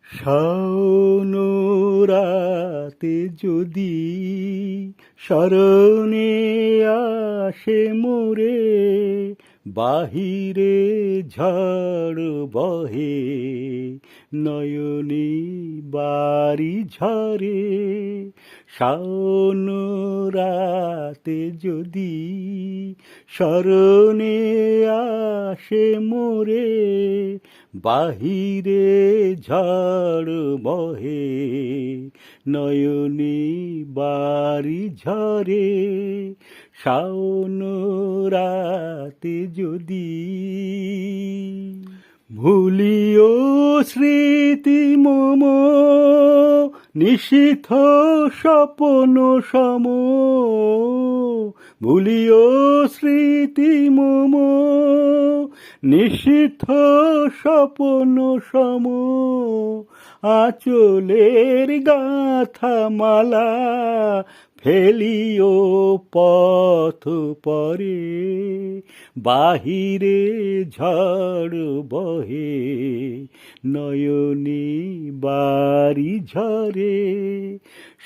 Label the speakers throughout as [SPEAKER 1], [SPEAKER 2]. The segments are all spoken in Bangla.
[SPEAKER 1] শাওন রাতে যদি স্মরণে আসে মোরে, বাহিরে ঝড় বহে নয়নে বাড়ি ঝরে। শাওন রাতে যদি স্মরণে আসে মোরে, বাহিরে ঝড় বহে নয়নে বাড়ি ঝরে। শাওন রাতে যদি ভুলিও স্মৃতি মম, নিশীথ স্বপ্ন সম। ভুলিও স্মৃতি মম, নিশীথ স্বপ্ন সম। আঁচলের গাঁথা মালা ফেলিও পথ পরে, বাহিরে ঝড় বহে নয়নে বাড়ি ঝরে।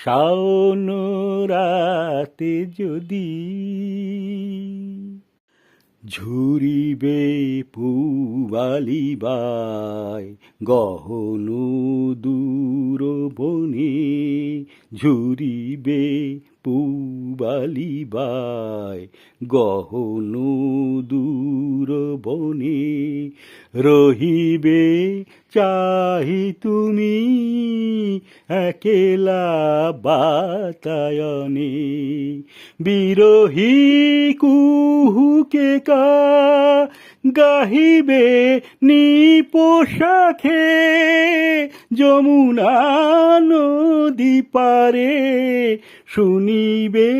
[SPEAKER 1] শাওন রাতে যদি ঝুরিবে পুবালিবায় গহন দূর বনে, ঝুরিবে পুবালিবায় গহন দূর বনে। রহিবে চাহি তুমি একেলা বাতায়নে, বিরহী কুহুকে কা গাহিবে নিপোষাখে, যমুনা নদী পারে শুনিবে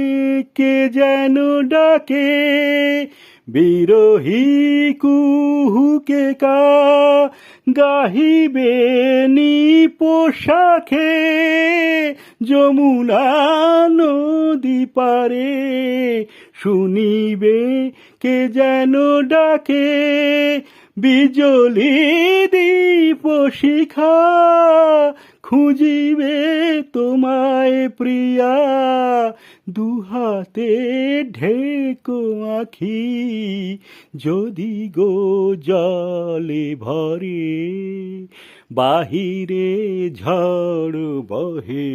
[SPEAKER 1] কে যেন ডাকে। বিরহী কুহুকে কা গাহিবে নিপোষাখে, যমুনা নদী পারে শুনিবে কে যেন ডাকে। বিজলি দীপ শিখা খুঁজিবে তোমায় প্রিয়া, দুহাতে ঢেকো আঁখি যদি গো জলে ভরে। বাহিরে ঝড় বহে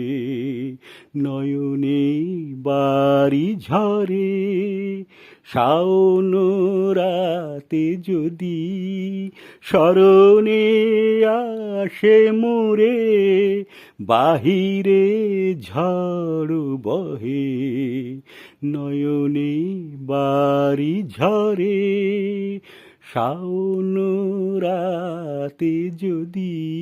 [SPEAKER 1] নয়নে বাড়ি ঝরে। শাওন রাতে যদি স্মরণে আসে মোরে, বাহিরে ঝড় বহে নয়নে বাড়ি ঝরে। শাওন রাতে যদি।